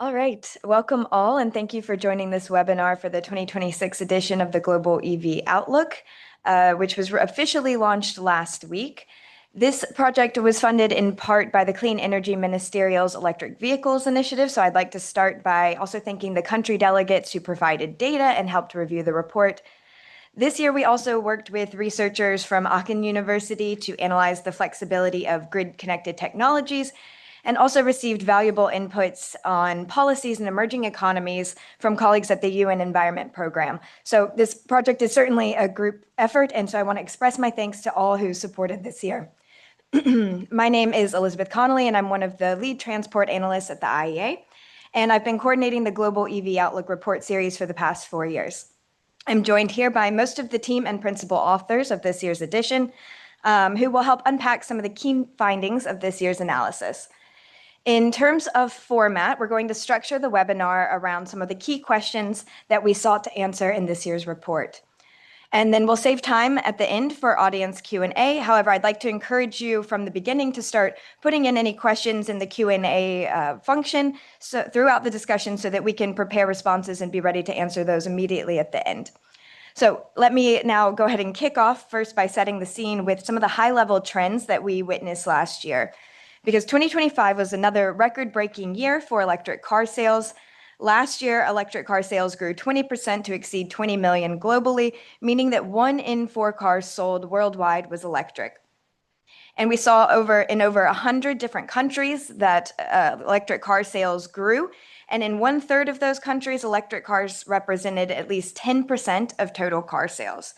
All right, welcome all, and thank you for joining this webinar for the 2026 edition of the Global EV Outlook, which was officially launched last week. This project was funded in part by the Clean Energy Ministerial's Electric Vehicles Initiative, so I'd like to start by also thanking the country delegates who provided data and helped review the report. This year, we also worked with researchers from Aachen University to analyze the flexibility of grid-connected technologies and also received valuable inputs on policies and emerging economies from colleagues at the UN Environment Program. So this project is certainly a group effort, and so I want to express my thanks to all who supported this year. My name is Elizabeth Connolly, and I'm one of the lead transport analysts at the IEA, and I've been coordinating the Global EV Outlook report series for the past 4 years. I'm joined here by most of the team and principal authors of this year's edition, who will help unpack some of the key findings of this year's analysis. In terms of format, we're going to structure the webinar around some of the key questions that we sought to answer in this year's report. And then we'll save time at the end for audience Q&A. However, I'd like to encourage you from the beginning to start putting in any questions in the Q&A function throughout the discussion so that we can prepare responses and be ready to answer those immediately at the end. So let me now go ahead and kick off first by setting the scene with some of the high-level trends that we witnessed last year. Because 2025 was another record-breaking year for electric car sales. Last year, electric car sales grew 20% to exceed 20 million globally, meaning that 1 in 4 cars sold worldwide was electric. And we saw in over 100 different countries that electric car sales grew. And in 1/3 of those countries, electric cars represented at least 10% of total car sales.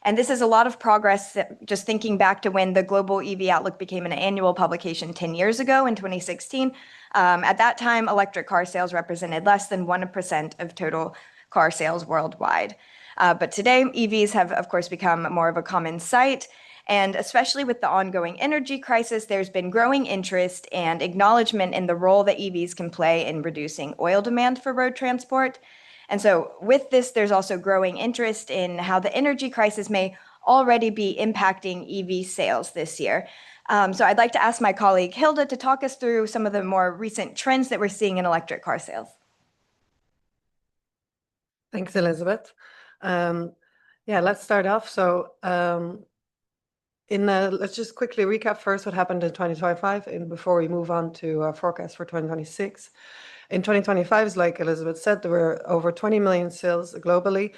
And this is a lot of progress, just thinking back to when the Global EV Outlook became an annual publication 10 years ago in 2016. At that time, electric car sales represented less than 1% of total car sales worldwide. But today, EVs have, of course, become more of a common sight. And especially with the ongoing energy crisis, there's been growing interest and acknowledgement in the role that EVs can play in reducing oil demand for road transport. And so with this, there's also growing interest in how the energy crisis may already be impacting EV sales this year. So I'd like to ask my colleague Hilda to talk us through some of the more recent trends that we're seeing in electric car sales. Thanks, Elizabeth. Let's start off. So let's just quickly recap first what happened in 2025 before we move on to our forecast for 2026. In 2025, like Elizabeth said, there were over 20 million sales globally,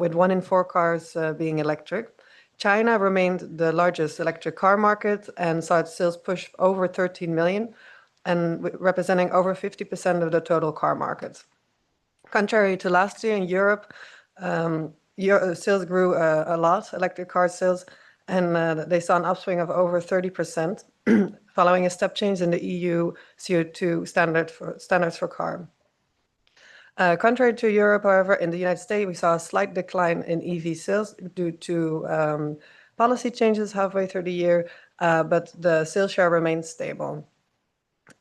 with 1 in 4 cars being electric. China remained the largest electric car market and saw its sales push over 13 million and representing over 50% of the total car market. Contrary to last year in Europe, sales grew a lot, electric car sales, and they saw an upswing of over 30%, following a step change in the EU CO2 standards for car. Contrary to Europe, however, in the United States, we saw a slight decline in EV sales due to policy changes halfway through the year, but the sales share remains stable.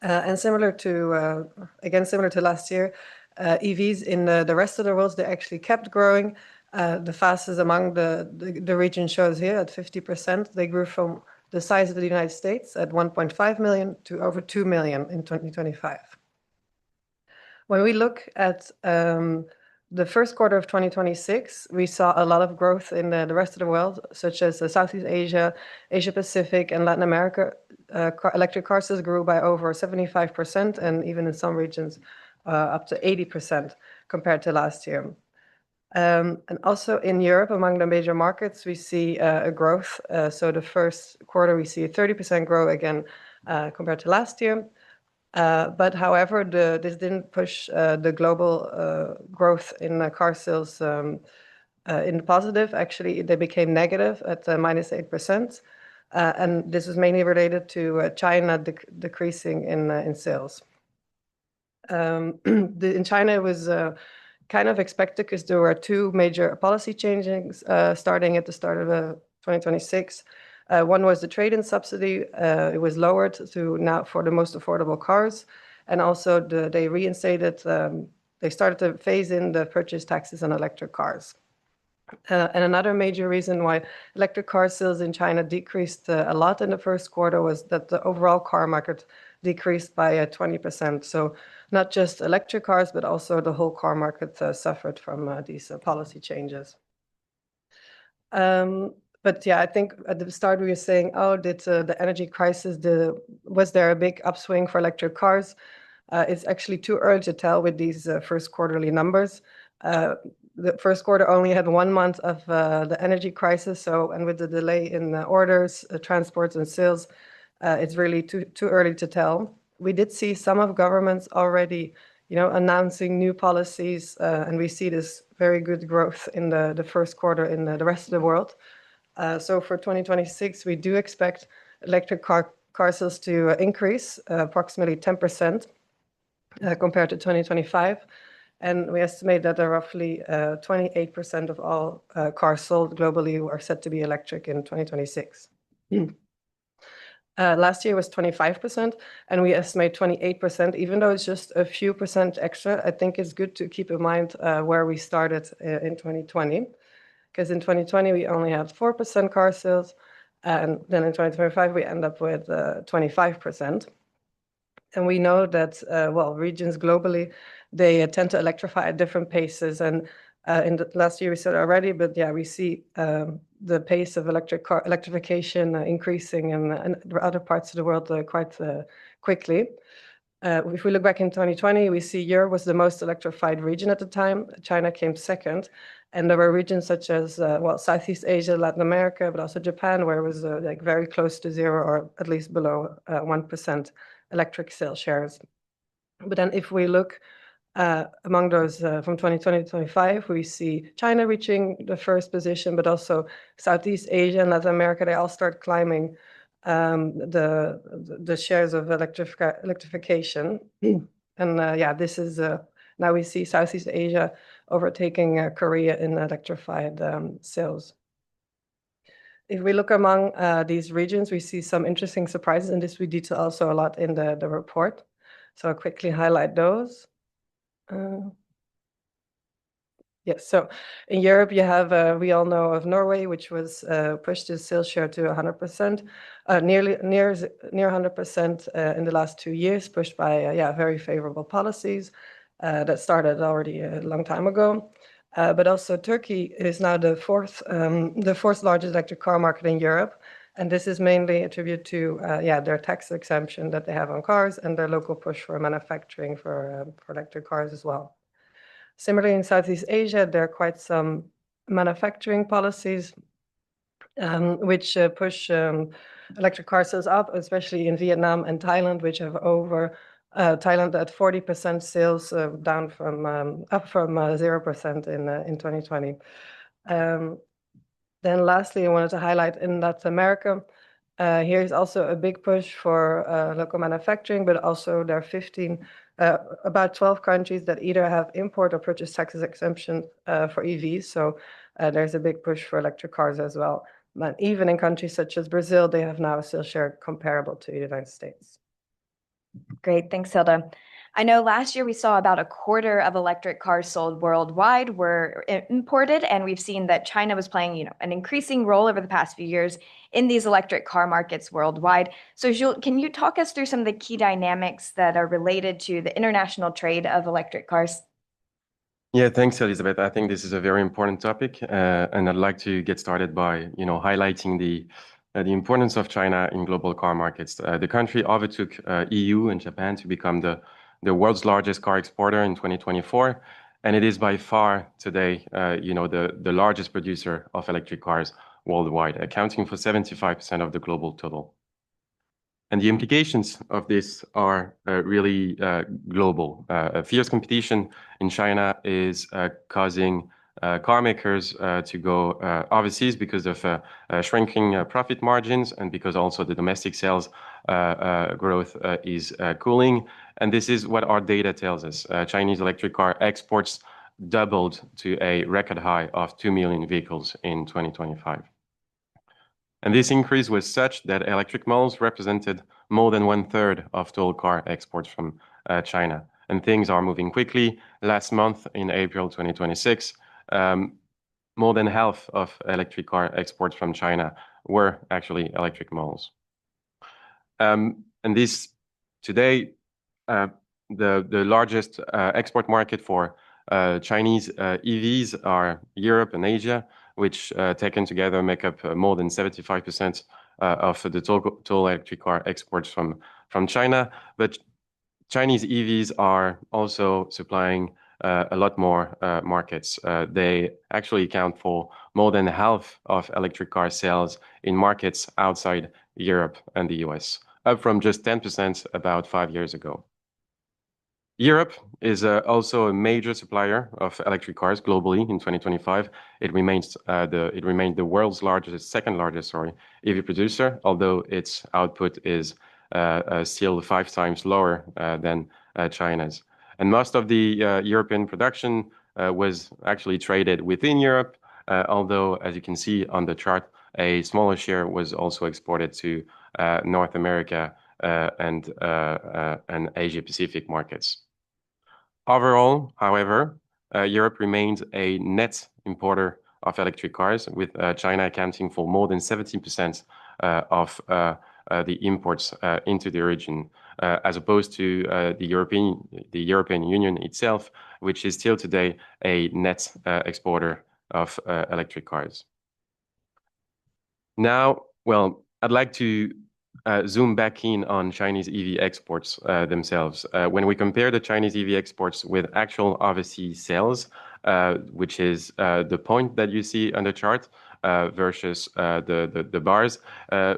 And similar to last year, EVs in the rest of the world, they actually kept growing. The fastest among the region shows here at 50%. They grew from the size of the United States at 1.5 million to over 2 million in 2025. When we look at the first quarter of 2026, we saw a lot of growth in the rest of the world, such as Southeast Asia, Asia Pacific, and Latin America. Electric car sales grew by over 75%, and even in some regions up to 80% compared to last year. And also in Europe, among the major markets, we see a growth. So the first quarter, we see a 30% growth again compared to last year. But however, this didn't push the global growth in car sales in the positive. Actually, they became negative at -8%. And this is mainly related to China decreasing in sales. In China, it was kind of expected because there were 2 major policy changes starting at the start of 2026. One was the trade-in subsidy. It was lowered to now for the most affordable cars. And also they reinstated, they started to phase in the purchase taxes on electric cars. And another major reason why electric car sales in China decreased a lot in the first quarter was that the overall car market decreased by 20%. So not just electric cars, but also the whole car market suffered from these policy changes. But yeah, I think at the start we were saying, oh, did the energy crisis, was there a big upswing for electric cars? It's actually too early to tell with these first quarterly numbers. The first quarter only had 1 month of the energy crisis, and with the delay in the orders, transports, and sales, it's really too early to tell. We did see some of governments already, announcing new policies, and we see this very good growth in the first quarter in the rest of the world. So for 2026, we do expect electric car sales to increase approximately 10% compared to 2025. And we estimate that roughly 28% of all cars sold globally are set to be electric in 2026. Last year was 25%, and we estimate 28%, even though it's just a few percent extra. I think it's good to keep in mind where we started in 2020, because in 2020 we only had 4% car sales, and then in 2025 we end up with 25%. And we know that, regions globally, they tend to electrify at different paces. And in the last year we said already, but yeah, we see the pace of electrification increasing in other parts of the world quite quickly. If we look back in 2020, we see Europe was the most electrified region at the time. China came second. And there were regions such as, Southeast Asia, Latin America, but also Japan, where it was very close to zero or at least below 1% electric sales shares. But then if we look among those from 2020 to 2025, we see China reaching the first position, but also Southeast Asia and Latin America, they all start climbing the shares of electrification. And this is now we see Southeast Asia overtaking Korea in electrified sales. If we look among these regions, we see some interesting surprises, and this we detail also a lot in the report. So I'll quickly highlight those. Yes, so in Europe, you have, we all know of Norway, which was pushed its sales share to 100%, near 100% in the last 2 years, pushed by very favorable policies that started already a long time ago. But also Turkey is now the fourth largest electric car market in Europe. And this is mainly attributed to their tax exemption that they have on cars and their local push for manufacturing for electric cars as well. Similarly, in Southeast Asia, there are quite some manufacturing policies which push electric car sales up, especially in Vietnam and Thailand, which have over Thailand at 40% sales, down from up from 0% in 2020. Then lastly, I wanted to highlight in Latin America, here is also a big push for local manufacturing, but also there are about 12 countries that either have import or purchase taxes exemption for EVs. So there's a big push for electric cars as well. But even in countries such as Brazil, they have now a sales share comparable to the United States. Great, thanks, Hilda. I know last year we saw about a quarter of electric cars sold worldwide were imported, and we've seen that China was playing, an increasing role over the past few years in these electric car markets worldwide. So Jules, can you talk us through some of the key dynamics that are related to the international trade of electric cars? Yeah, thanks, Elizabeth. I think this is a very important topic, and I'd like to get started by, highlighting the importance of China in global car markets. The country overtook EU and Japan to become the world's largest car exporter in 2024, and it is by far today, the largest producer of electric cars worldwide, accounting for 75% of the global total. And the implications of this are really global. Fierce competition in China is causing car makers to go overseas because of shrinking profit margins, and because also the domestic sales growth is cooling. And this is what our data tells us. Chinese electric car exports doubled to a record high of 2 million vehicles in 2025. And this increase was such that electric models represented more than 1/3 of total car exports from China. And things are moving quickly. Last month, in April 2026, more than half of electric car exports from China were actually electric models. And this Today, the largest export market for Chinese EVs are Europe and Asia, which taken together make up more than 75% of the total electric car exports from China. But Chinese EVs are also supplying a lot more markets. They actually account for more than half of electric car sales in markets outside Europe and the US, up from just 10% about 5 years ago. Europe is also a major supplier of electric cars globally in 2025. It remained the world's second largest, EV producer, although its output is still 5 times lower than China's. And most of the European production was actually traded within Europe, although, as you can see on the chart, a smaller share was also exported to North America and Asia Pacific markets. Overall, however, Europe remains a net importer of electric cars, with China accounting for more than 17% of the imports into the region, as opposed to the European Union itself, which is still today a net exporter of electric cars. Now, well, I'd like to zoom back in on Chinese EV exports themselves. When we compare the Chinese EV exports with actual overseas sales, which is the point that you see on the chart, versus the bars,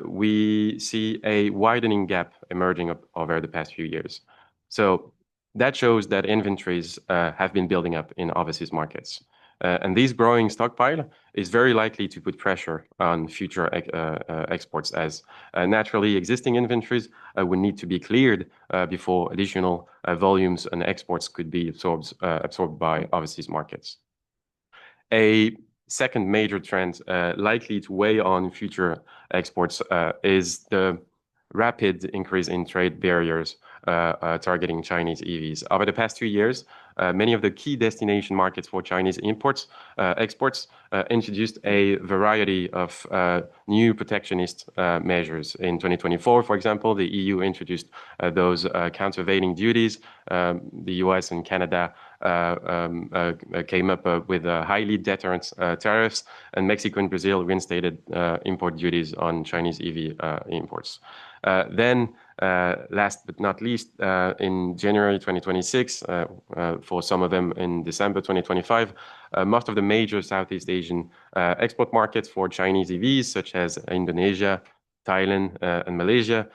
we see a widening gap emerging over the past few years. So that shows that inventories have been building up in overseas markets. And this growing stockpile is very likely to put pressure on future exports, as naturally existing inventories would need to be cleared before additional volumes and exports could be absorbed by overseas markets. A second major trend likely to weigh on future exports is the rapid increase in trade barriers targeting Chinese EVs. Over the past 2 years, many of the key destination markets for Chinese exports introduced a variety of new protectionist measures. In 2024, for example, the EU introduced those countervailing duties. The US and Canada came up with highly deterrent tariffs, and Mexico and Brazil reinstated import duties on Chinese EV imports. Then, last but not least, in January 2026, for some of them in December 2025, most of the major Southeast Asian export markets for Chinese EVs, such as Indonesia, Thailand, and Malaysia,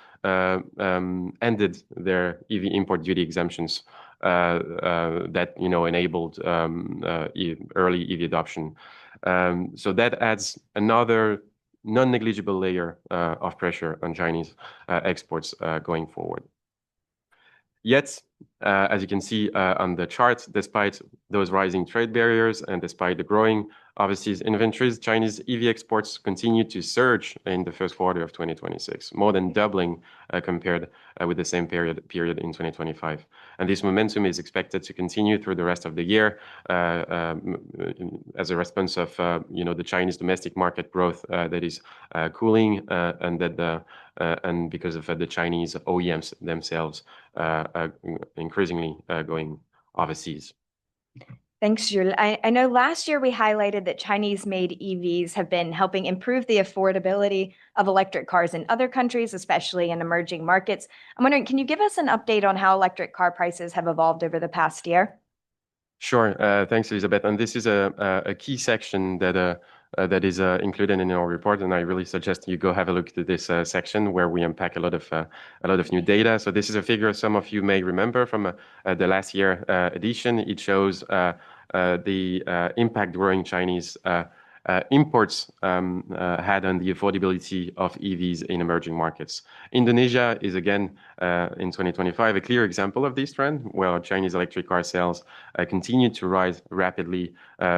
ended their EV import duty exemptions that enabled early EV adoption. So that adds another non-negligible layer of pressure on Chinese exports going forward. Yet, as you can see on the chart, despite those rising trade barriers and despite the growing overseas inventories, Chinese EV exports continued to surge in the first quarter of 2026, more than doubling compared with the same period in 2025. And this momentum is expected to continue through the rest of the year as a response of the Chinese domestic market growth that is cooling and because of the Chinese OEMs themselves increasingly going overseas. Thanks, Jules. I know last year we highlighted that Chinese-made EVs have been helping improve the affordability of electric cars in other countries, especially in emerging markets. I'm wondering, can you give us an update on how electric car prices have evolved over the past year? Sure. Thanks, Elizabeth. And this is a key section that is included in our report, and I really suggest you go have a look at this section where we unpack a lot of new data. So this is a figure some of you may remember from the last year edition. It shows the impact growing Chinese imports had on the affordability of EVs in emerging markets. Indonesia is again in 2025 a clear example of this trend, where Chinese electric car sales continue to rise rapidly,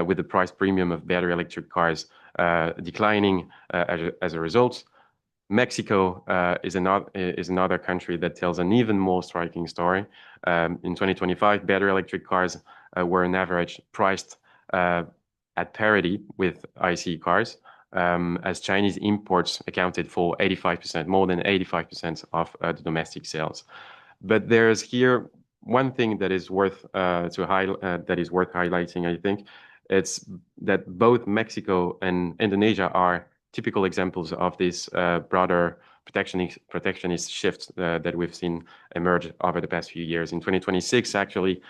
with the price premium of battery electric cars declining as a result. Mexico is another country that tells an even more striking story. In 2025, battery electric cars were on average priced at parity with ICE cars, as Chinese imports accounted for 85%, more than 85% of the domestic sales. But there's here one thing that is worth highlighting, I think. It's that both Mexico and Indonesia are typical examples of this broader protectionist shift that we've seen emerge over the past few years. In 2026, actually,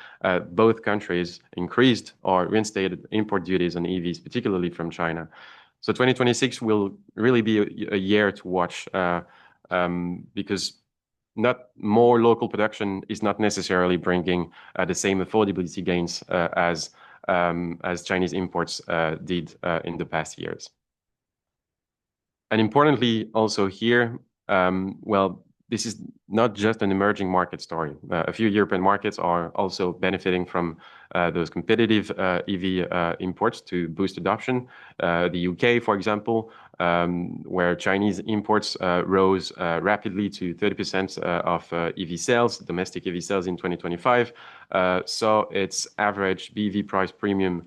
both countries increased or reinstated import duties on EVs, particularly from China. So 2026 will really be a year to watch because not more local production is not necessarily bringing the same affordability gains as Chinese imports did in the past years. And importantly, also here, this is not just an emerging market story. A few European markets are also benefiting from those competitive EV imports to boost adoption. The UK, for example, where Chinese imports rose rapidly to 30% of EV sales, domestic EV sales in 2025, saw its average BEV price premium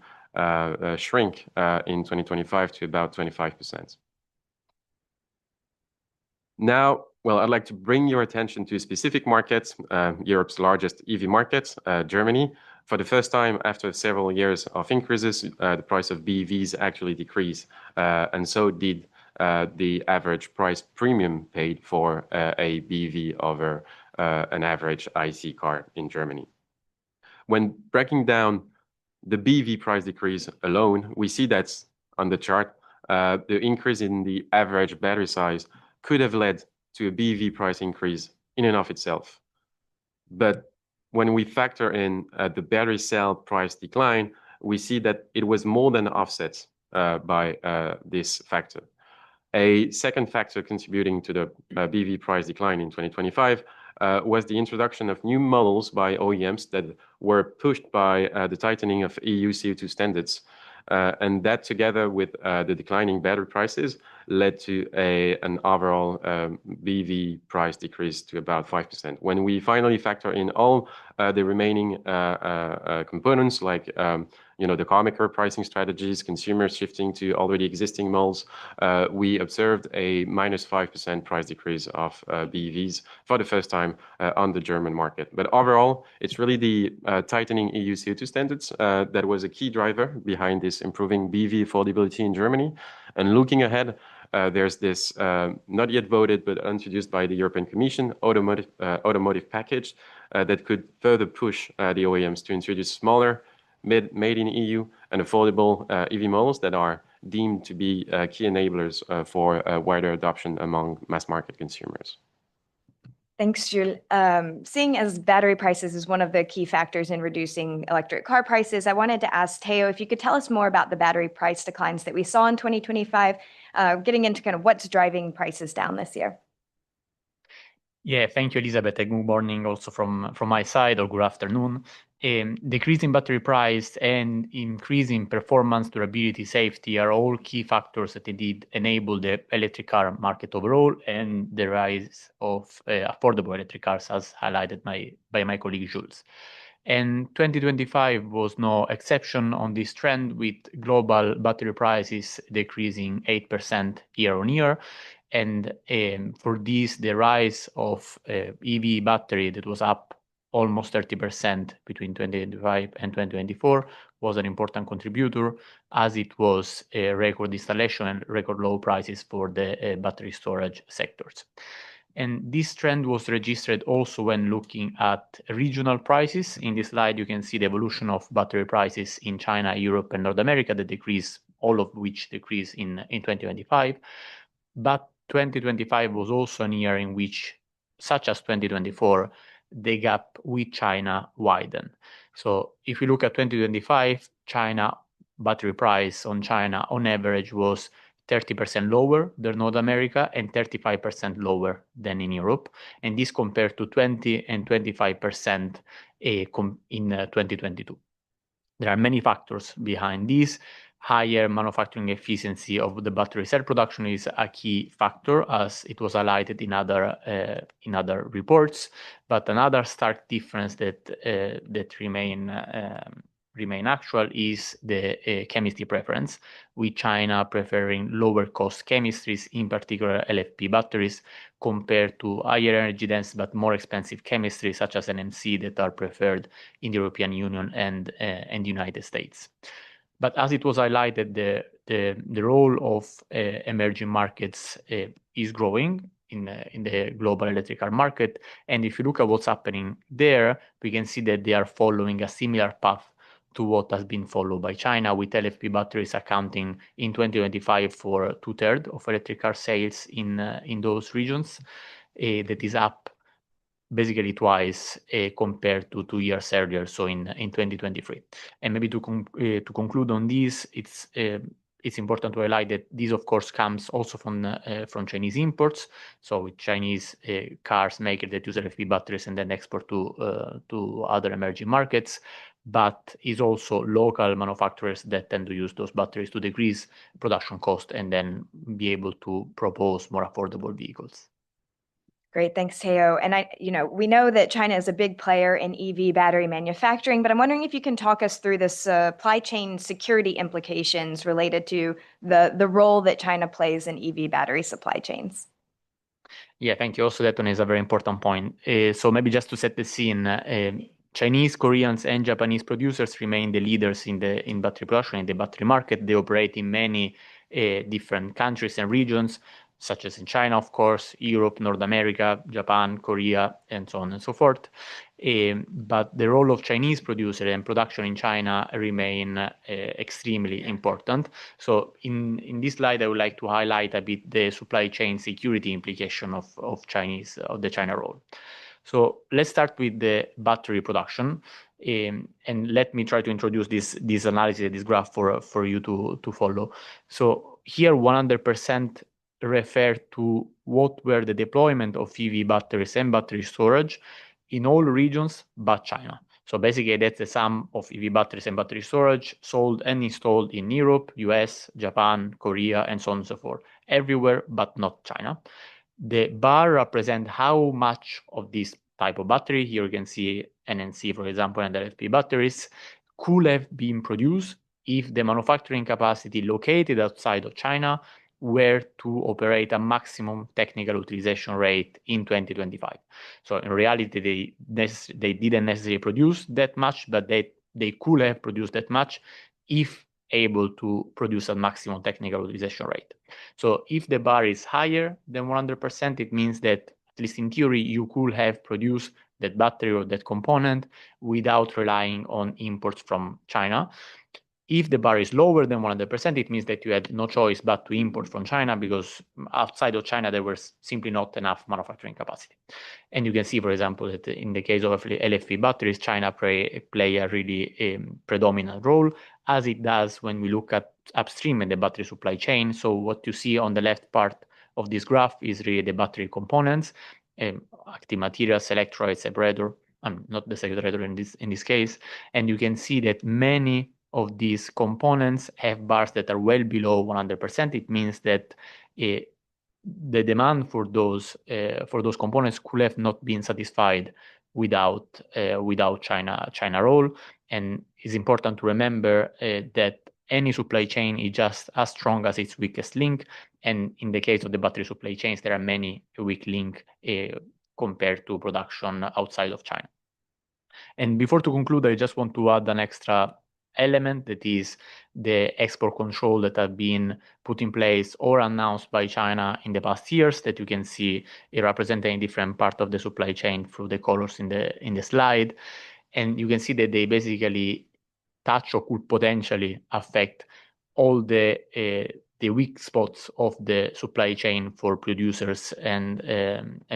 shrink in 2025 to about 25%. Now, I'd like to bring your attention to a specific market, Europe's largest EV market, Germany. For the first time after several years of increases, the price of BEVs actually decreased, and so did the average price premium paid for a BEV over an average IC car in Germany. When breaking down the BEV price decrease alone, we see that on the chart, the increase in the average battery size could have led to a BEV price increase in and of itself. But when we factor in the battery cell price decline, we see that it was more than offset by this factor. A second factor contributing to the BEV price decline in 2025 was the introduction of new models by OEMs that were pushed by the tightening of EU CO2 standards. And that, together with the declining battery prices, led to an overall BEV price decrease to about 5%. When we finally factor in all the remaining components, like the car maker pricing strategies, consumers shifting to already existing models, we observed a -5% price decrease of BEVs for the first time on the German market. But overall, it's really the tightening EU CO2 standards that was a key driver behind this improving BEV affordability in Germany. And looking ahead, there's this not yet voted but introduced by the European Commission automotive package that could further push the OEMs to introduce smaller, made in EU and affordable EV models that are deemed to be key enablers for wider adoption among mass market consumers. Thanks, Jules. Seeing as battery prices is one of the key factors in reducing electric car prices, I wanted to ask Theo if you could tell us more about the battery price declines that we saw in 2025, getting into kind of what's driving prices down this year. Yeah, thank you, Elizabeth. And good morning also from my side, or good afternoon. Decreasing battery price and increasing performance, durability, safety are all key factors that indeed enable the electric car market overall and the rise of affordable electric cars, as highlighted by my colleague Jules. And 2025 was no exception on this trend, with global battery prices decreasing 8% year on year. And for this, the rise of EV battery that was up almost 30% between 2025 and 2024 was an important contributor, as it was a record installation and record low prices for the battery storage sectors. And this trend was registered also when looking at regional prices. In this slide, you can see the evolution of battery prices in China, Europe, and North America, that decreased, all of which decreased in 2025. But 2025 was also a year in which, such as 2024, the gap with China widened. So if you look at 2025, China battery price on China on average was 30% lower than North America and 35% lower than in Europe. And this compared to 20 and 25% in 2022. There are many factors behind this. Higher manufacturing efficiency of the battery cell production is a key factor, as it was highlighted in other reports. But another stark difference that remain actual is the chemistry preference, with China preferring lower cost chemistries, in particular LFP batteries, compared to higher energy dense but more expensive chemistries such as NMC that are preferred in the European Union and the United States. But as it was highlighted, the role of emerging markets is growing in the global electric car market. And if you look at what's happening there, we can see that they are following a similar path to what has been followed by China, with LFP batteries accounting in 2025 for 2/3 of electric car sales in those regions. That is up basically twice compared to 2 years earlier, so in 2023. And maybe to conclude on this, it's important to highlight that this, of course, comes also from Chinese imports. So with Chinese cars makers that use LFP batteries and then export to other emerging markets, but is also local manufacturers that tend to use those batteries to decrease production cost and then be able to propose more affordable vehicles. Great, thanks, Teo. And we know that China is a big player in EV battery manufacturing, but I'm wondering if you can talk us through the supply chain security implications related to the role that China plays in EV battery supply chains. Yeah, thank you. Also, that one is a very important point. So maybe just to set the scene, Chinese, Koreans, and Japanese producers remain the leaders in battery production, in the battery market. They operate in many different countries and regions, such as in China, of course, Europe, North America, Japan, Korea, and so on and so forth. But the role of Chinese producer and production in China remain extremely important. So in this slide, I would like to highlight a bit the supply chain security implication of the China role. So let's start with the battery production. And let me try to introduce this analysis, this graph for you to follow. So here 100% refer to what were the deployment of EV batteries and battery storage in all regions but China. So basically that's the sum of EV batteries and battery storage sold and installed in Europe, US, Japan, Korea, and so on and so forth, everywhere but not China. The bar represents how much of this type of battery, here you can see NMC, for example, and LFP batteries, could have been produced if the manufacturing capacity located outside of China were to operate a maximum technical utilization rate in 2025. So in reality, they didn't necessarily produce that much, but they could have produced that much if able to produce a maximum technical utilization rate. So if the bar is higher than 100%, it means that, at least in theory, you could have produced that battery or that component without relying on imports from China. If the bar is lower than 100%, it means that you had no choice but to import from China, because outside of China, there was simply not enough manufacturing capacity. And you can see, for example, that in the case of LFP batteries, China play a really predominant role, as it does when we look at upstream in the battery supply chain. So what you see on the left part of this graph is really the battery components, active materials, electrolytes, separator, not the separator in this case. And you can see that many of these components have bars that are well below 100%. It means that the demand for those components could have not been satisfied without China role. And it's important to remember that any supply chain is just as strong as its weakest link. And in the case of the battery supply chains, there are many weak links compared to production outside of China. And before to conclude, I just want to add an extra element, that is the export control that have been put in place or announced by China in the past years, that you can see representing different part of the supply chain through the colors in the slide. And you can see that they basically touch or could potentially affect all the weak spots of the supply chain for producers and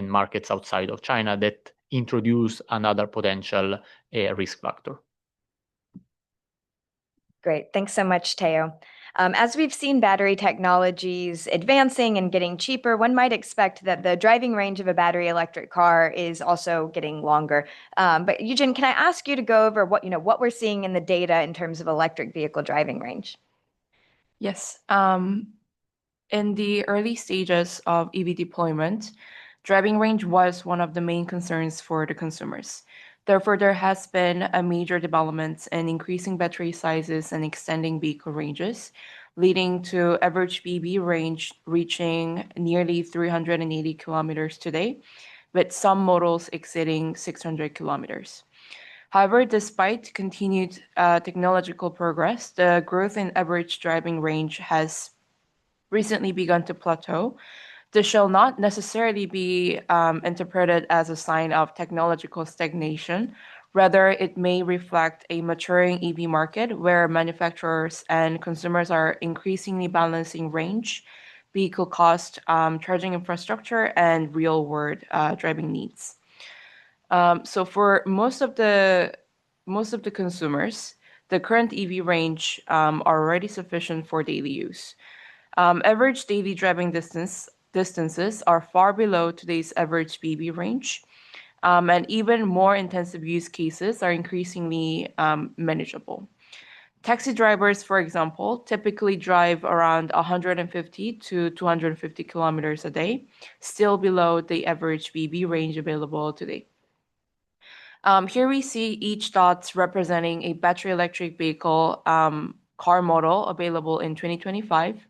markets outside of China that introduce another potential risk factor. Great. Thanks so much, Teo. As we've seen battery technologies advancing and getting cheaper, one might expect that the driving range of a battery electric car is also getting longer. But Eugen, can I ask you to go over what we're seeing in the data in terms of electric vehicle driving range? Yes. In the early stages of EV deployment, driving range was one of the main concerns for the consumers. Therefore, there has been a major development in increasing battery sizes and extending vehicle ranges, leading to average BB range reaching nearly 380 kilometers today, with some models exceeding 600 kilometers. However, despite continued technological progress, the growth in average driving range has recently begun to plateau. This shall not necessarily be interpreted as a sign of technological stagnation. Rather, it may reflect a maturing EV market where manufacturers and consumers are increasingly balancing range, vehicle cost, charging infrastructure, and real-world driving needs. So for most of the consumers, the current EV range are already sufficient for daily use. Average daily driving distances are far below today's average BB range, and even more intensive use cases are increasingly manageable. Taxi drivers, for example, typically drive around 150 to 250 kilometers a day, still below the average BB range available today. Here we see each dots representing a battery electric vehicle car model available in 2025,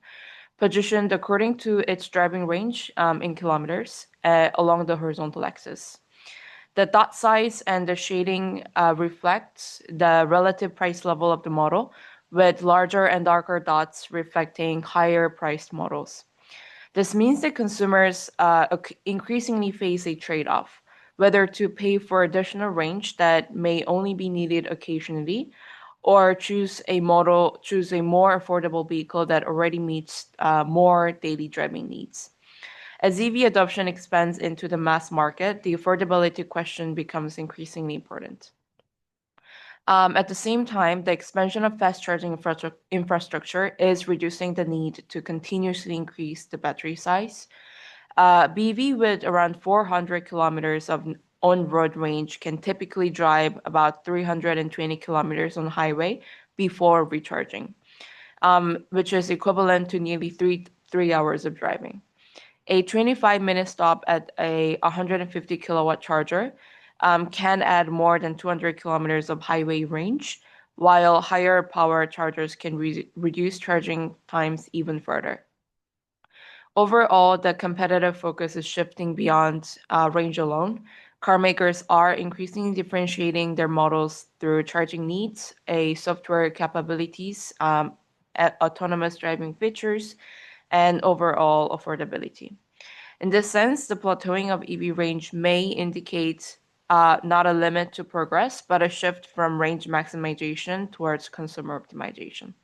positioned according to its driving range in kilometers along the horizontal axis. The dot size and the shading reflects the relative price level of the model, with larger and darker dots reflecting higher priced models. This means that consumers increasingly face a trade-off, whether to pay for additional range that may only be needed occasionally, or choose a more affordable vehicle that already meets more daily driving needs. As EV adoption expands into the mass market, the affordability question becomes increasingly important. At the same time, the expansion of fast charging infrastructure is reducing the need to continuously increase the battery size. BV with around 400 kilometers of on-road range can typically drive about 320 kilometers on highway before recharging, which is equivalent to nearly three hours of driving. A 25-minute stop at a 150 kilowatt charger can add more than 200 kilometers of highway range, while higher power chargers can reduce charging times even further. Overall, the competitive focus is shifting beyond range alone. Car makers are increasingly differentiating their models through charging needs, software capabilities, autonomous driving features, and overall affordability. In this sense, the plateauing of EV range may indicate not a limit to progress, but a shift from range maximization towards consumer optimization.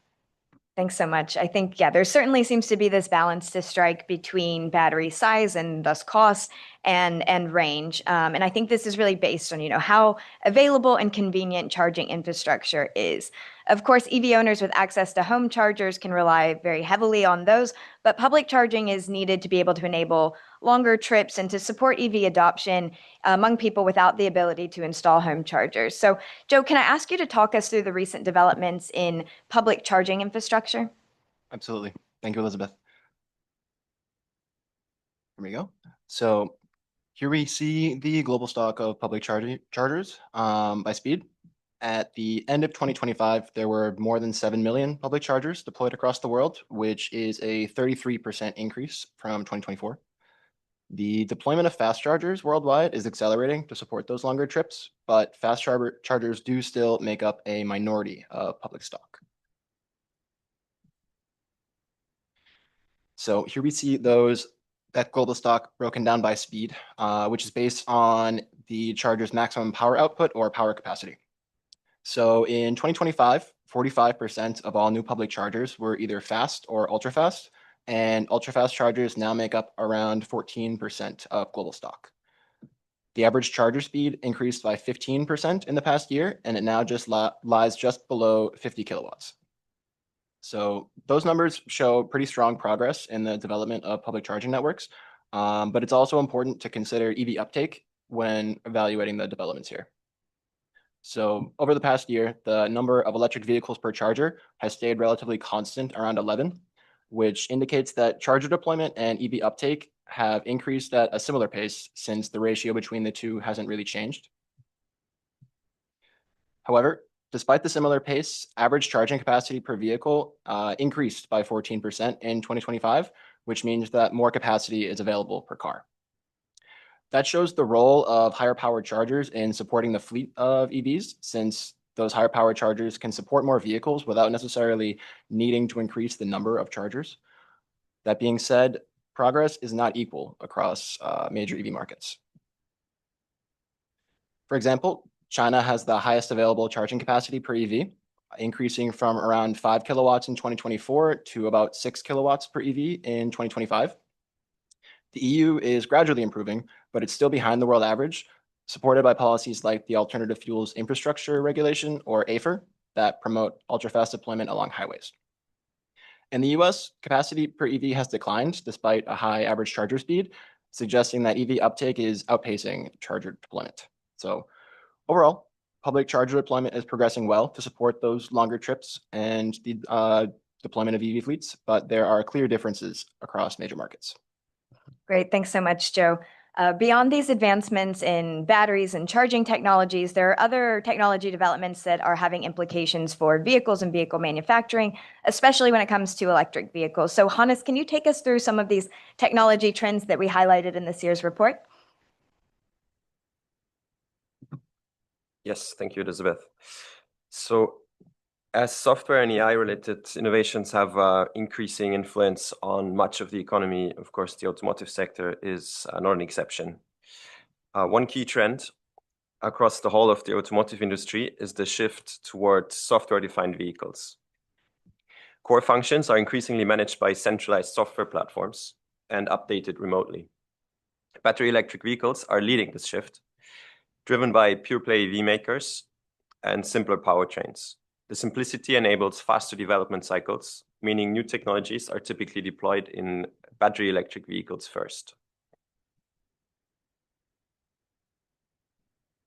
Thanks so much. I think, yeah, there certainly seems to be this balance to strike between battery size and thus costs and range. And I think this is really based on, how available and convenient charging infrastructure is. Of course, EV owners with access to home chargers can rely very heavily on those, but public charging is needed to be able to enable longer trips and to support EV adoption among people without the ability to install home chargers. So, Joe, can I ask you to talk us through the recent developments in public charging infrastructure? Absolutely. Thank you, Elizabeth. Here we go. So here we see the global stock of public chargers by speed. At the end of 2025, there were more than 7 million public chargers deployed across the world, which is a 33% increase from 2024. The deployment of fast chargers worldwide is accelerating to support those longer trips, but fast chargers do still make up a minority of public stock. So here we see that global stock broken down by speed, which is based on the charger's maximum power output or power capacity. So in 2025, 45% of all new public chargers were either fast or ultra fast, and ultra fast chargers now make up around 14% of global stock. The average charger speed increased by 15% in the past year, and it now just lies just below 50 kilowatts. So those numbers show pretty strong progress in the development of public charging networks, but it's also important to consider EV uptake when evaluating the developments here. So over the past year, the number of electric vehicles per charger has stayed relatively constant around 11, which indicates that charger deployment and EV uptake have increased at a similar pace since the ratio between the two hasn't really changed. However, despite the similar pace, average charging capacity per vehicle increased by 14% in 2025, which means that more capacity is available per car. That shows the role of higher power chargers in supporting the fleet of EVs, since those higher power chargers can support more vehicles without necessarily needing to increase the number of chargers. That being said, progress is not equal across major EV markets. For example, China has the highest available charging capacity per EV, increasing from around 5 kilowatts in 2024 to about 6 kilowatts per EV in 2025. The EU is gradually improving, but it's still behind the world average, supported by policies like the Alternative Fuels Infrastructure Regulation, or AFIR, that promote ultra-fast deployment along highways. In the US, capacity per EV has declined despite a high average charger speed, suggesting that EV uptake is outpacing charger deployment. So overall, public charger deployment is progressing well to support those longer trips and the deployment of EV fleets, but there are clear differences across major markets. Great. Thanks so much, Joe. Beyond these advancements in batteries and charging technologies, there are other technology developments that are having implications for vehicles and vehicle manufacturing, especially when it comes to electric vehicles. So, Hannes, can you take us through some of these technology trends that we highlighted in this year's report? Yes, thank you, Elizabeth. So, as software and AI-related innovations have increasing influence on much of the economy, of course, the automotive sector is not an exception. One key trend across the whole of the automotive industry is the shift towards software-defined vehicles. Core functions are increasingly managed by centralized software platforms and updated remotely. Battery electric vehicles are leading this shift, driven by pure-play EV makers and simpler powertrains. The simplicity enables faster development cycles, meaning new technologies are typically deployed in battery electric vehicles first.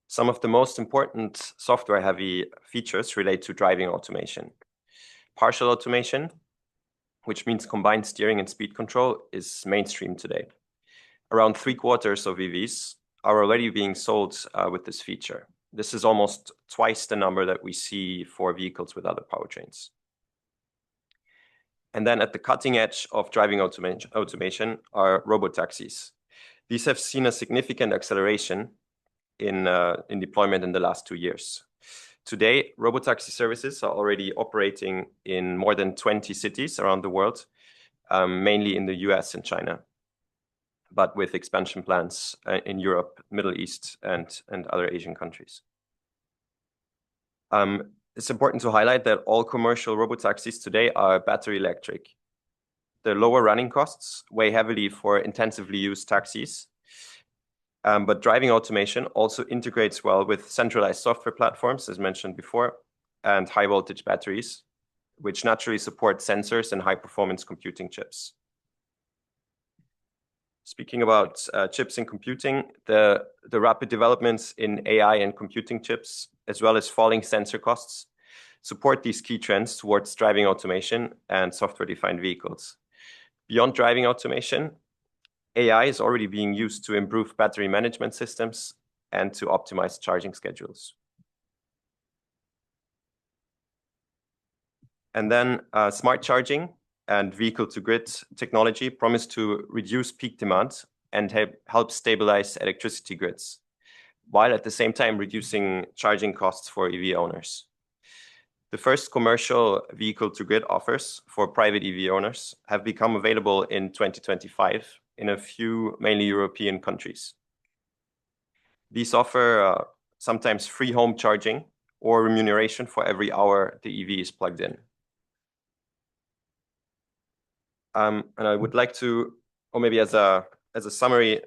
Some of the most important software-heavy features relate to driving automation. Partial automation, which means combined steering and speed control, is mainstream today. Around 3/4 of EVs are already being sold with this feature. This is almost twice the number that we see for vehicles with other powertrains. And then at the cutting edge of driving automation are robotaxis. These have seen a significant acceleration in deployment in the last 2 years. Today, robotaxi services are already operating in more than 20 cities around the world, mainly in the US and China, but with expansion plans in Europe, Middle East, and other Asian countries. It's important to highlight that all commercial robotaxis today are battery electric. The lower running costs weigh heavily for intensively used taxis, but driving automation also integrates well with centralized software platforms, as mentioned before, and high voltage batteries, which naturally support sensors and high-performance computing chips. Speaking about chips and computing, the rapid developments in AI and computing chips, as well as falling sensor costs, support these key trends towards driving automation and software-defined vehicles. Beyond driving automation, AI is already being used to improve battery management systems and to optimize charging schedules. And then smart charging and vehicle-to-grid technology promise to reduce peak demand and help stabilize electricity grids, while at the same time reducing charging costs for EV owners. The first commercial vehicle-to-grid offers for private EV owners have become available in 2025 in a few mainly European countries. These offer sometimes free home charging or remuneration for every hour the EV is plugged in. And I would like to, or maybe as a summary,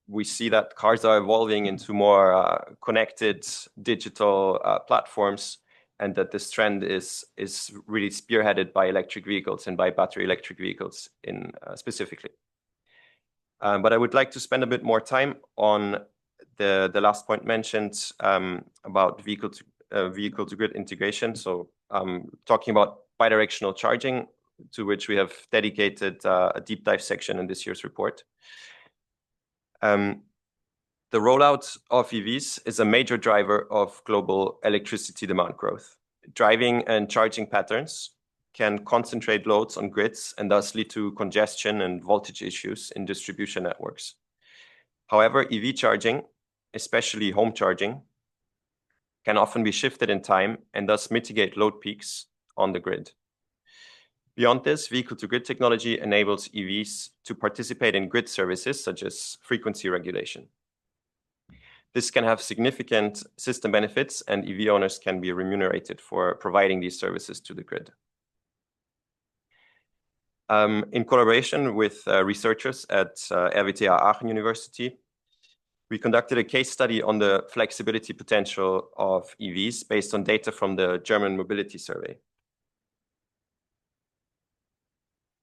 we see that cars are evolving into more connected digital platforms, and that this trend is really spearheaded by electric vehicles and by battery electric vehicles specifically. But I would like to spend a bit more time on the last point mentioned about vehicle-to-grid integration. So talking about bidirectional charging, to which we have dedicated a deep dive section in this year's report. The The rollout of EVs is a major driver of global electricity demand growth. Driving and charging patterns can concentrate loads on grids and thus lead to congestion and voltage issues in distribution networks. However, EV charging, especially home charging, can often be shifted in time and thus mitigate load peaks on the grid. Beyond this, vehicle-to-grid technology enables EVs to participate in grid services such as frequency regulation. This can have significant system benefits, and EV owners can be remunerated for providing these services to the grid. In collaboration with researchers at RWTH Aachen University, we conducted a case study on the flexibility potential of EVs based on data from the German Mobility Survey.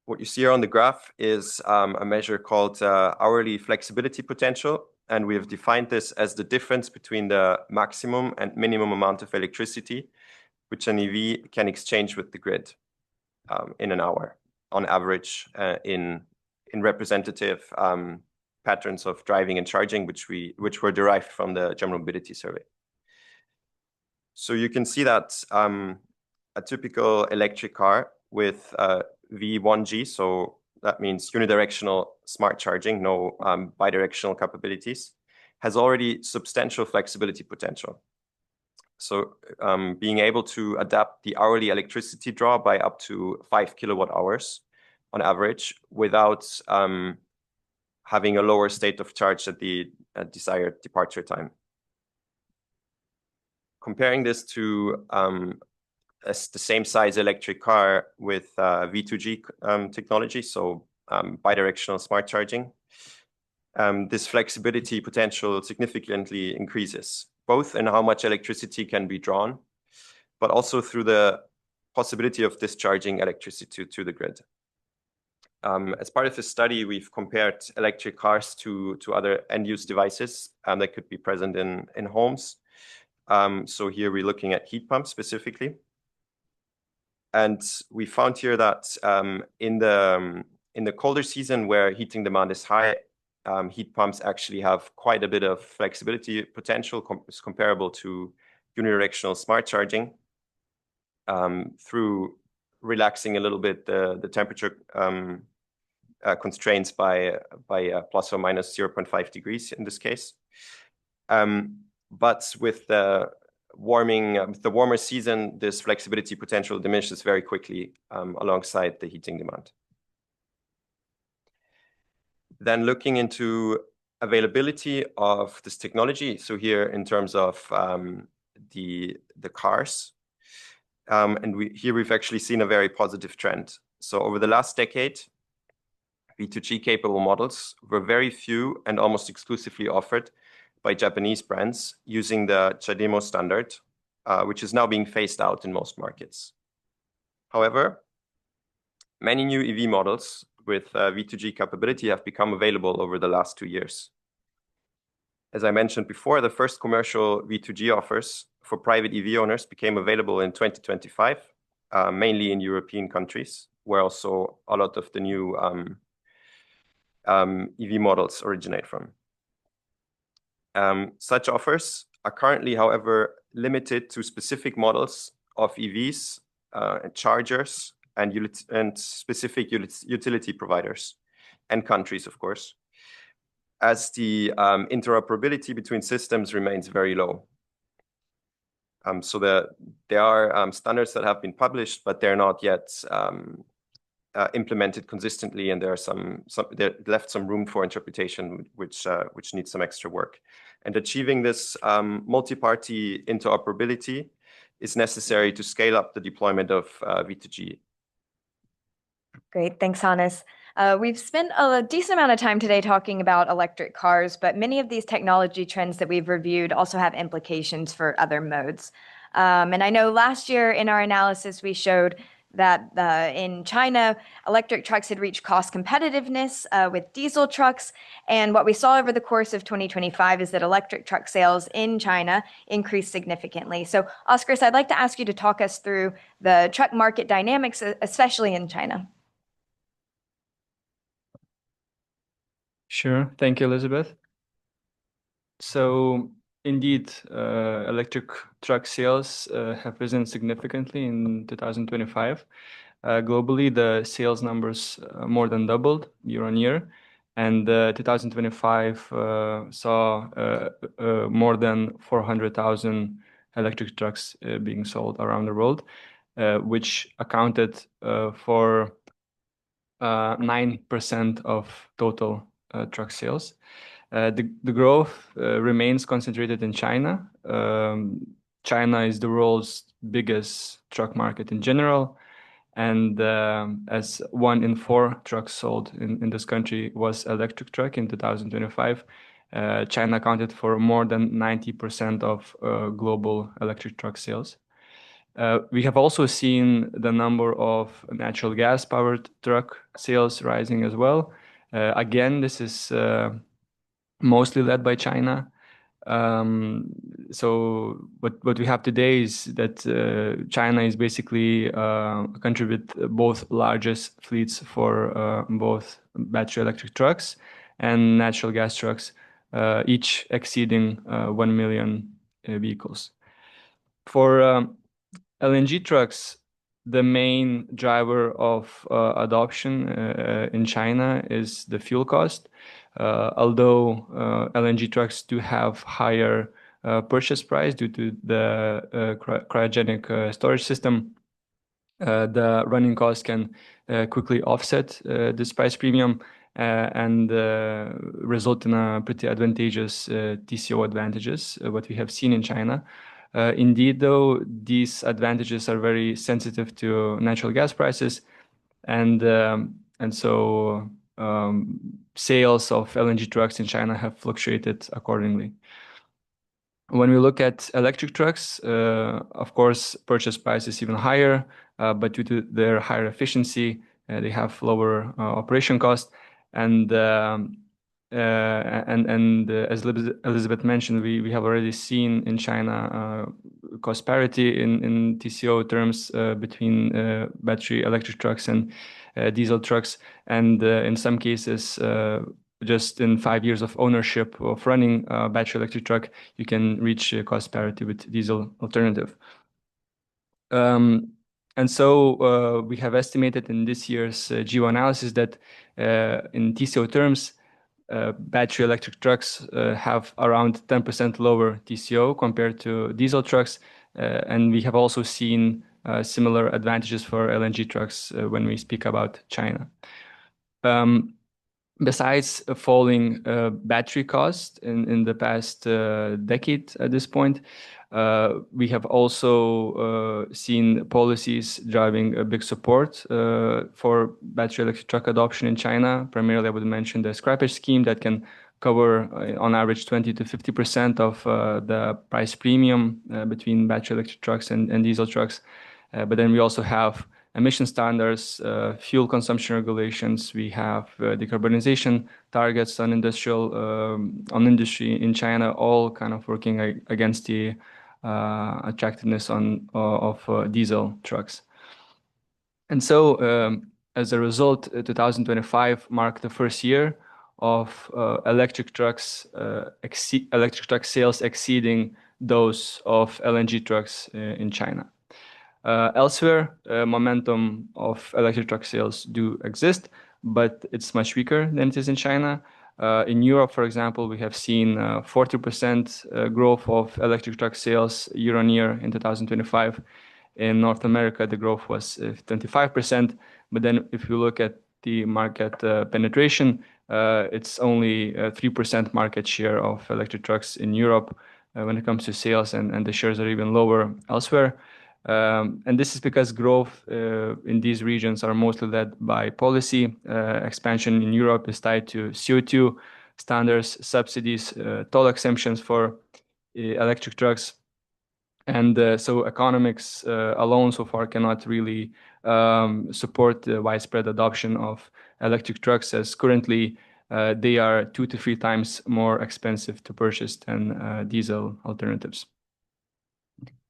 What you see here on the graph is a measure called hourly flexibility potential, and we have defined this as the difference between the maximum and minimum amount of electricity which an EV can exchange with the grid in an hour, on average, in representative patterns of driving and charging, which were derived from the German Mobility Survey. So you can see that a typical electric car with V1G, so that means unidirectional smart charging, no bidirectional capabilities, has already substantial flexibility potential. So being able to adapt the hourly electricity draw by up to 5 kilowatt hours on average without having a lower state of charge at the desired departure time. Comparing this to the same size electric car with V2G technology, so bidirectional smart charging, this flexibility potential significantly increases, both in how much electricity can be drawn, but also through the possibility of discharging electricity to the grid. As part of this study, we've compared electric cars to other end-use devices that could be present in homes. So here we're looking at heat pumps specifically. And we found here that in the colder season where heating demand is high, heat pumps actually have quite a bit of flexibility potential comparable to unidirectional smart charging through relaxing a little bit the temperature constraints by plus or minus 0.5 degrees in this case. But with the warmer season, this flexibility potential diminishes very quickly alongside the heating demand. Then looking into availability of this technology, so here in terms of the cars, and we've actually seen a very positive trend. So over the last decade, V2G capable models were very few and almost exclusively offered by Japanese brands using the CHAdeMO standard, which is now being phased out in most markets. However, many new EV models with V2G capability have become available over the last 2 years. As I mentioned before, the first commercial V2G offers for private EV owners became available in 2025, mainly in European countries, where also a lot of the new EV models originate from. Such offers are currently, however, limited to specific models of EVs, chargers, and specific utility providers and countries, of course, as the interoperability between systems remains very low. So there are standards that have been published, but they're not yet implemented consistently, and there left some room for interpretation, which needs some extra work. And achieving this multi-party interoperability is necessary to scale up the deployment of V2G. Great, thanks, Hannes. We've spent a decent amount of time today talking about electric cars, but many of these technology trends that we've reviewed also have implications for other modes. And I know last year in our analysis, we showed that in China, electric trucks had reached cost competitiveness with diesel trucks. And what we saw over the course of 2025 is that electric truck sales in China increased significantly. So, Oscar, I'd like to ask you to talk us through the truck market dynamics, especially in China. Sure. Thank you, Elizabeth. So indeed, electric truck sales have risen significantly in 2025. Globally, the sales numbers more than doubled year on year, and 2025 saw more than 400,000 electric trucks being sold around the world, which accounted for 9% of total truck sales. The growth remains concentrated in China. China is the world's biggest truck market in general, and as 1 in 4 trucks sold in this country was electric truck in 2025, China accounted for more than 90% of global electric truck sales. We have also seen the number of natural gas-powered truck sales rising as well. Again, this is mostly led by China. So what we have today is that China is basically a country with both largest fleets for both battery electric trucks and natural gas trucks, each exceeding 1 million vehicles. For LNG trucks, the main driver of adoption in China is the fuel cost. Although LNG trucks do have higher purchase price due to the cryogenic storage system, the running cost can quickly offset this price premium and result in a pretty advantageous TCO advantages, what we have seen in China. Indeed, though, these advantages are very sensitive to natural gas prices, and so sales of LNG trucks in China have fluctuated accordingly. When we look at electric trucks, of course, purchase price is even higher, but due to their higher efficiency, they have lower operation cost. And as Elizabeth mentioned, we have already seen in China cost parity in TCO terms between battery electric trucks and diesel trucks. And in some cases, just in 5 years of ownership of running a battery electric truck, you can reach cost parity with diesel alternative. And so we have estimated in this year's GEO analysis that in TCO terms, battery electric trucks have around 10% lower TCO compared to diesel trucks. And we have also seen similar advantages for LNG trucks when we speak about China. Besides falling battery cost in the past decade at this point, we have also seen policies driving a big support for battery electric truck adoption in China. Primarily, I would mention the scrappage scheme that can cover on average 20 to 50% of the price premium between battery electric trucks and diesel trucks. But then we also have emission standards, fuel consumption regulations. We have decarbonization targets on industry in China, all kind of working against the attractiveness of diesel trucks. And so, as a result, 2025 marked the first year of electric truck sales exceeding those of LNG trucks in China. Elsewhere, momentum of electric truck sales do exist, but it's much weaker than it is in China. In Europe, for example, we have seen 40% growth of electric truck sales year on year in 2025. In North America, the growth was 25%. But then if you look at the market penetration, it's only 3% market share of electric trucks in Europe when it comes to sales, and the shares are even lower elsewhere. And this is because growth in these regions are mostly led by policy. Expansion in Europe is tied to CO2 standards, subsidies, toll exemptions for electric trucks. And so economics alone so far cannot really support the widespread adoption of electric trucks, as currently they are 2 to 3 times more expensive to purchase than diesel alternatives.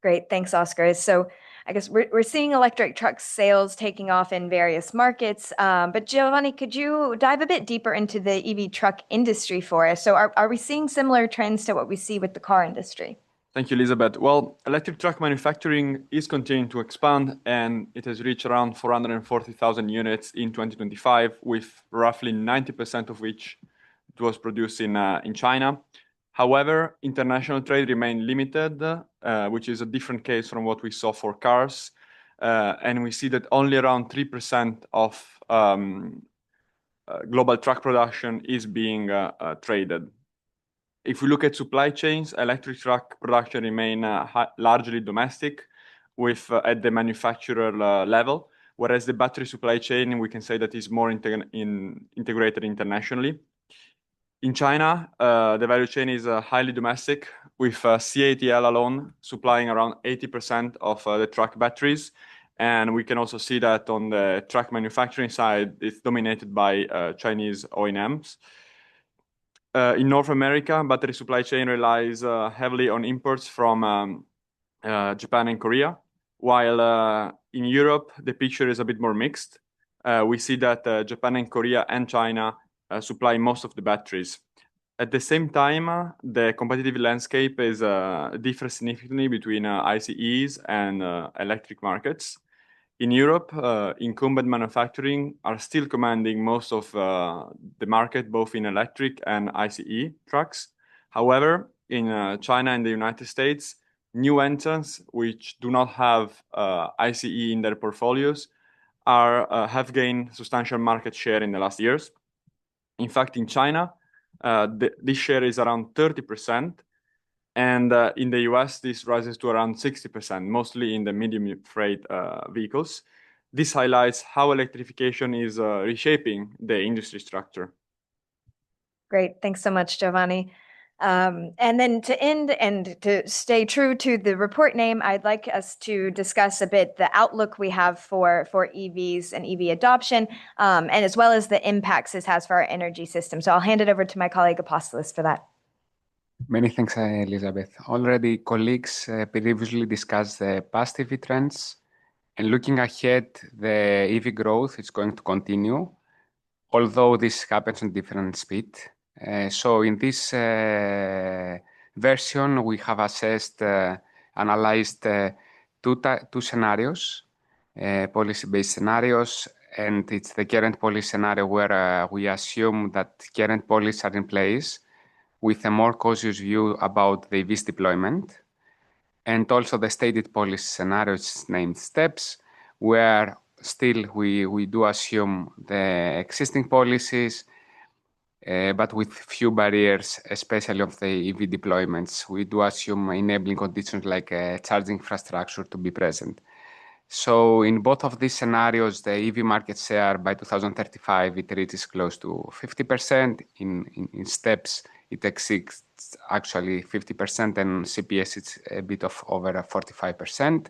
Great, thanks, Oscar. So I guess we're seeing electric truck sales taking off in various markets. But Giovanni, could you dive a bit deeper into the EV truck industry for us? So are we seeing similar trends to what we see with the car industry? Thank you, Elizabeth. Well, electric truck manufacturing is continuing to expand, and it has reached around 440,000 units in 2025, with roughly 90% of which it was produced in China. However, international trade remained limited, which is a different case from what we saw for cars. And we see that only around 3% of global truck production is being traded. If we look at supply chains, electric truck production remain largely domestic at the manufacturer level, whereas the battery supply chain, we can say that is more integrated internationally. In China, the value chain is highly domestic, with CATL alone supplying around 80% of the truck batteries. And we can also see that on the truck manufacturing side, it's dominated by Chinese OEMs. In North America, battery supply chain relies heavily on imports from Japan and Korea, while in Europe, the picture is a bit more mixed. We see that Japan and Korea and China supply most of the batteries. At the same time, the competitive landscape differs significantly between ICEs and electric markets. In Europe, incumbent manufacturing are still commanding most of the market, both in electric and ICE trucks. However, in China and the United States, new entrants, which do not have ICE in their portfolios, have gained substantial market share in the last years. In fact, in China, this share is around 30%. And in the US, this rises to around 60%, mostly in the medium freight vehicles. This highlights how electrification is reshaping the industry structure. Great. Thanks so much, Giovanni. And then to end and to stay true to the report name, I'd like us to discuss a bit the outlook we have for EVs and EV adoption, and as well as the impacts this has for our energy system. So I'll hand it over to my colleague Apostolos for that. Many thanks, Elizabeth. Already colleagues previously discussed the past EV trends, and looking ahead, the EV growth is going to continue, although this happens in different speed. So in this version, we have analyzed two scenarios, policy-based scenarios, and it's the current policy scenario where we assume that current policies are in place, with a more cautious view about the EV's deployment, and also the stated policy scenario, it's named STEPS, where still we do assume the existing policies, but with few barriers, especially of the EV deployments. We do assume enabling conditions like charging infrastructure to be present. So in both of these scenarios, the EV market share by 2035, it reaches close to 50%. In STEPS, it exceeds actually 50%, and CPS, it's a bit of over 45%.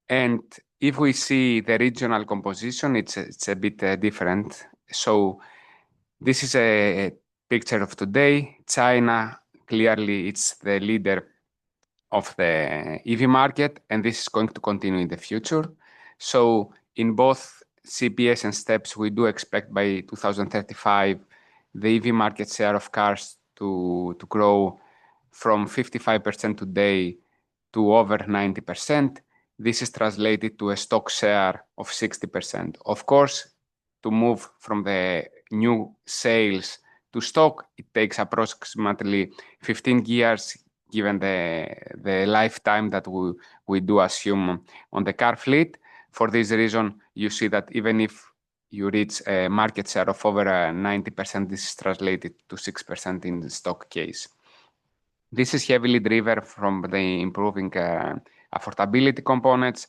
And if we see the regional composition, it's a bit different. So this is a picture of today. China, clearly, it's the leader of the EV market, and this is going to continue in the future. So in both CPS and STEPS, we do expect by 2035 the EV market share of cars to grow from 55% today to over 90%. This is translated to a stock share of 60%. Of course, to move from the new sales to stock, it takes approximately 15 years, given the lifetime that we do assume on the car fleet. For this reason, you see that even if you reach a market share of over 90%, this is translated to 6% in the stock case. This is heavily driven from the improving affordability components,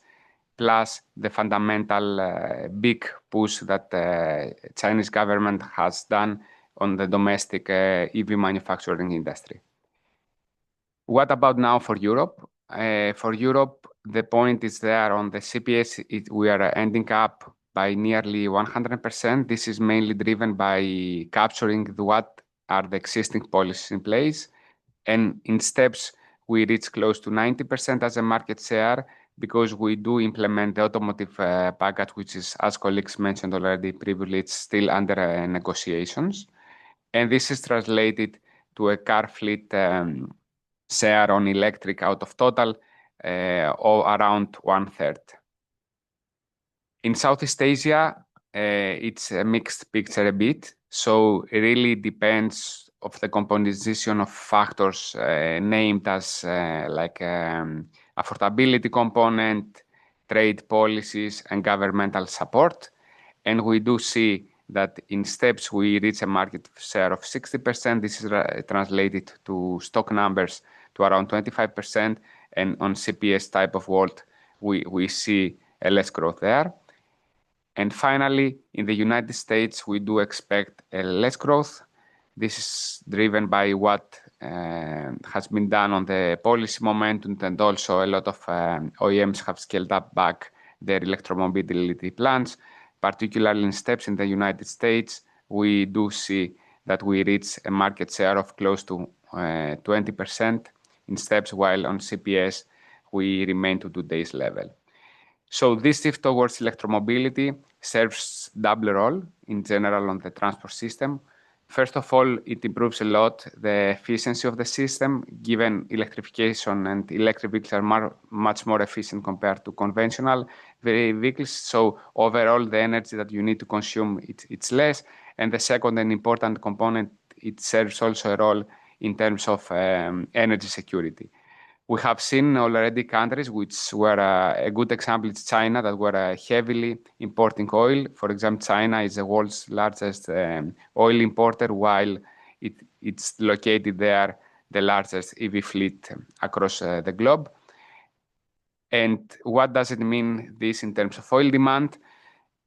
plus the fundamental big push that the Chinese government has done on the domestic EV manufacturing industry. What about now for Europe? For Europe, the point is there on the CPS, we are ending up by nearly 100%. This is mainly driven by capturing what are the existing policies in place. And in STEPS, we reach close to 90% as a market share. because we do implement the automotive package, which is, as colleagues mentioned already previously, it's still under negotiations. And this is translated to a car fleet share on electric out of total or around 1/3. In Southeast Asia, it's a mixed picture a bit. So it really depends of the composition of factors named as affordability component, trade policies, and governmental support. And we do see that in steps we reach a market share of 60%. This is translated to stock numbers to around 25%. And on CPS type of world, we see a less growth there. And finally, in the United States, we do expect a less growth. This is driven by what has been done on the policy momentum, and also a lot of OEMs have scaled up back their electromobility plans, particularly in steps in the United States. We do see that we reach a market share of close to 20% in steps, while on CPS, we remain to today's level. So this shift towards electromobility serves double role in general on the transport system. First of all, it improves a lot the efficiency of the system, given electrification and electric vehicles are much more efficient compared to conventional vehicles. So overall, the energy that you need to consume, it's less. And the second and important component, it serves also a role in terms of energy security. We have seen already countries which were a good example is China, that were heavily importing oil. For example, China is the world's largest oil importer, while it's located there, the largest EV fleet across the globe. And what does it mean this in terms of oil demand?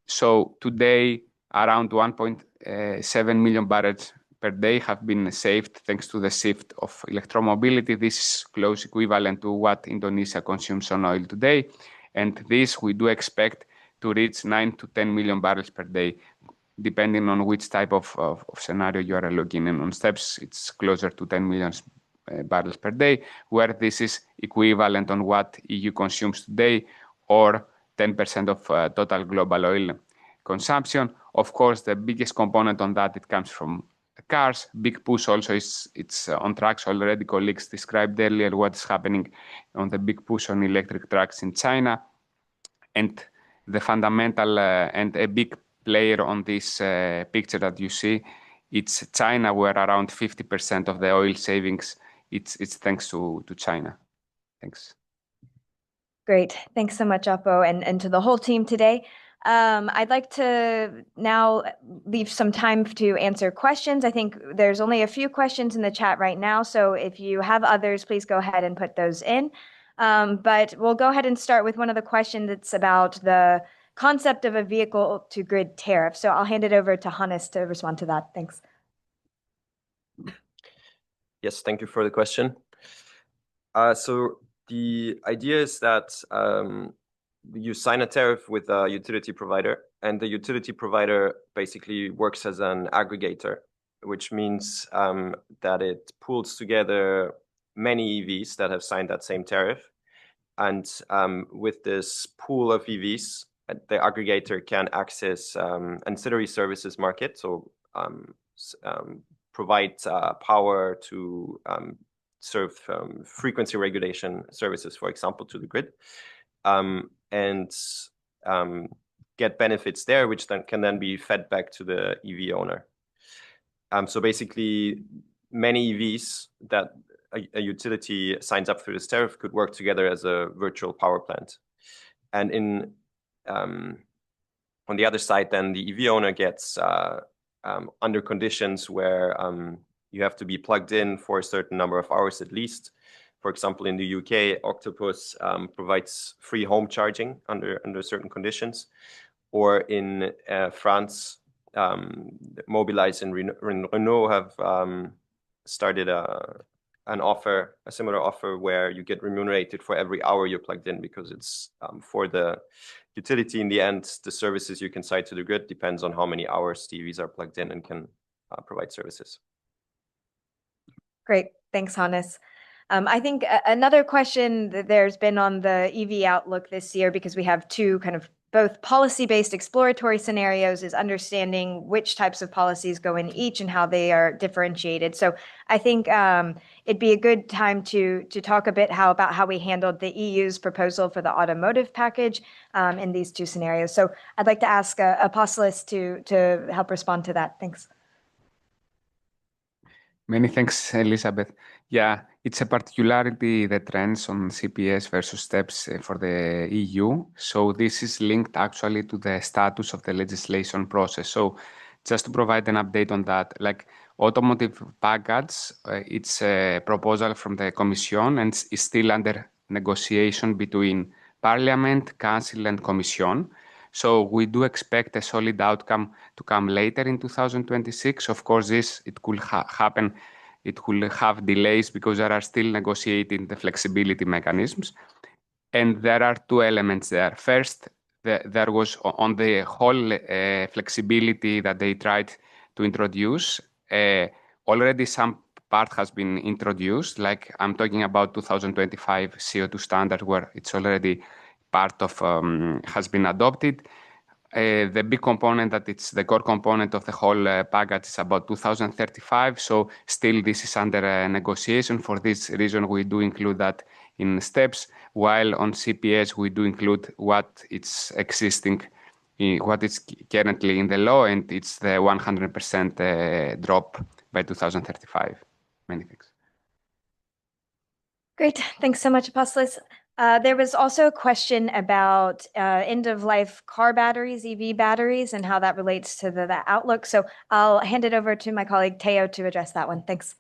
So today, around 1.7 million barrels per day have been saved thanks to the shift of electromobility. This is close equivalent to what Indonesia consumes on oil today. And this we do expect to reach 9 to 10 million barrels per day, depending on which type of scenario you are looking in. On steps, it's closer to 10 million barrels per day, where this is equivalent on what EU consumes today, or 10% of total global oil consumption. Of course, the biggest component on that, it comes from cars. Big push also it's on trucks already. Colleagues described earlier what is happening on the big push on electric trucks in China. And the fundamental and a big player on this picture that you see, it's China, where around 50% of the oil savings, it's thanks to China. Thanks. Great. Thanks so much, Oppo, and to the whole team today. I'd like to now leave some time to answer questions. I think there's only a few questions in the chat right now, so if you have others, please go ahead and put those in. But we'll go ahead and start with one of the questions that's about the concept of a vehicle-to-grid tariff. So I'll hand it over to Hannes to respond to that. Thanks. Yes, thank you for the question. So the idea is that you sign a tariff with a utility provider, and the utility provider basically works as an aggregator, which means that it pulls together many EVs that have signed that same tariff. And with this pool of EVs, the aggregator can access ancillary services market, so provide power to serve frequency regulation services, for example, to the grid. And get benefits there, which then can be fed back to the EV owner. So basically, many EVs that a utility signs up through this tariff could work together as a virtual power plant. And on the other side, then the EV owner gets under conditions where you have to be plugged in for a certain number of hours at least. For example, in the UK, Octopus provides free home charging under certain conditions. Or in France, Mobilize and Renault have started a similar offer where you get remunerated for every hour you're plugged in, because it's for the utility in the end, the services you can cite to the grid depends on how many hours TVs are plugged in and can provide services. Great. Thanks, Hannes. I think another question that there's been on the EV outlook this year, because we have two kind of both policy-based exploratory scenarios, is understanding which types of policies go in each and how they are differentiated. So I think it'd be a good time to talk a bit about how we handled the EU's proposal for the automotive package in these two scenarios. So I'd like to ask Apostolos to help respond to that. Thanks. Many thanks, Elizabeth. Yeah, it's a particularity, the trends on CPS versus steps for the EU. So this is linked actually to the status of the legislation process. So just to provide an update on that, like automotive package, it's a proposal from the Commission and is still under negotiation between Parliament, Council and Commission. So we do expect a solid outcome to come later in 2026. Of course, it could happen. It will have delays because there are still negotiating the flexibility mechanisms. And there are two elements there. First, there was on the whole flexibility that they tried to introduce. Already some part has been introduced, like I'm talking about 2025 CO2 standard where it's already part of has been adopted. The big component that it's the core component of the whole package is about 2035. So still this is under negotiation. For this reason, we do include that in steps, while on CPS, we do include what it's existing, what is currently in the law, and it's the 100% drop by 2035. Many thanks. Great. Thanks so much, Apostolos. There was also a question about end-of-life car batteries, EV batteries, and how that relates to the outlook. So I'll hand it over to my colleague Teo to address that one. Thanks.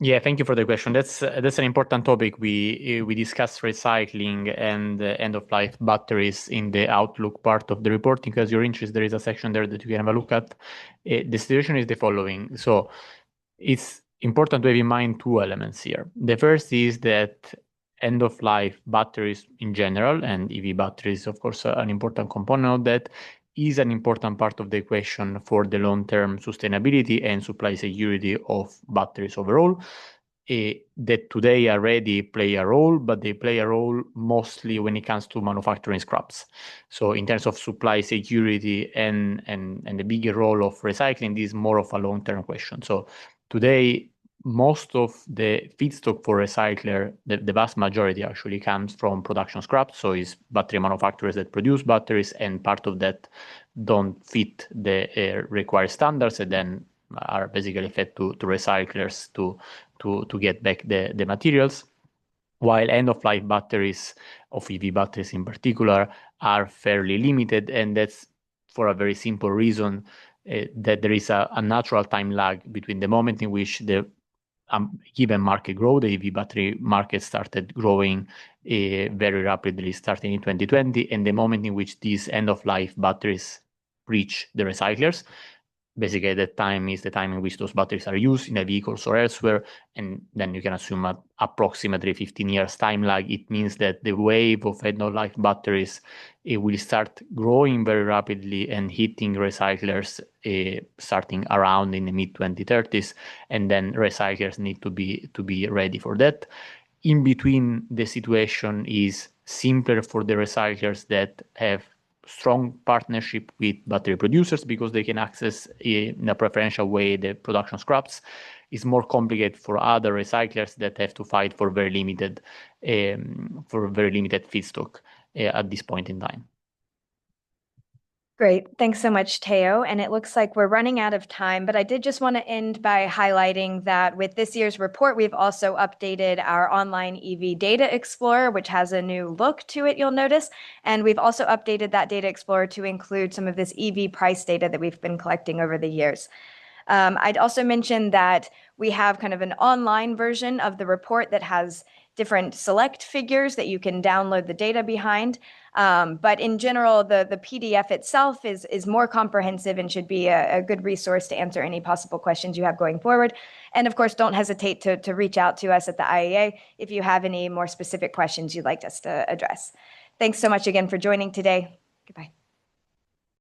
Yeah, thank you for the question. That's an important topic. We discussed recycling and end-of-life batteries in the outlook part of the report. Because you're interested, there is a section there that you can have a look at. The situation is the following. So it's important to have in mind two elements here. The first is that end-of-life batteries in general, and EV batteries, of course, an important component of that, is an important part of the equation for the long-term sustainability and supply security of batteries overall. That today already play a role, but they play a role mostly when it comes to manufacturing scraps. So in terms of supply security and the bigger role of recycling, this is more of a long-term question. So today, most of the feedstock for recycler, the vast majority actually comes from production scrap. So it's battery manufacturers that produce batteries, and part of that don't fit the required standards, and then are basically fed to recyclers to get back the materials. While end-of-life batteries, of EV batteries in particular, are fairly limited, and that's for a very simple reason, that there is a natural time lag between the moment in which the given market growth. The EV battery market started growing very rapidly starting in 2020, and the moment in which these end-of-life batteries reach the recyclers. Basically, that time is the time in which those batteries are used in the vehicles or elsewhere, and then you can assume approximately 15 years time lag. It means that the wave of end-of-life batteries will start growing very rapidly and hitting recyclers starting around in the mid-2030s, and then recyclers need to be ready for that. In between, the situation is simpler for the recyclers that have strong partnership with battery producers because they can access in a preferential way the production scraps. Is more complicated for other recyclers that have to fight for very limited feedstock at this point in time. Great. Thanks so much, Teo. And it looks like we're running out of time, but I did just want to end by highlighting that with this year's report, we've also updated our online EV Data Explorer, which has a new look to it, you'll notice. And we've also updated that Data Explorer to include some of this EV price data that we've been collecting over the years. I'd also mention that we have kind of an online version of the report that has different select figures that you can download the data behind. But in general, the PDF itself is more comprehensive and should be a good resource to answer any possible questions you have going forward. And of course, don't hesitate to reach out to us at the IEA if you have any more specific questions you'd like us to address. Thanks so much again for joining today. Goodbye.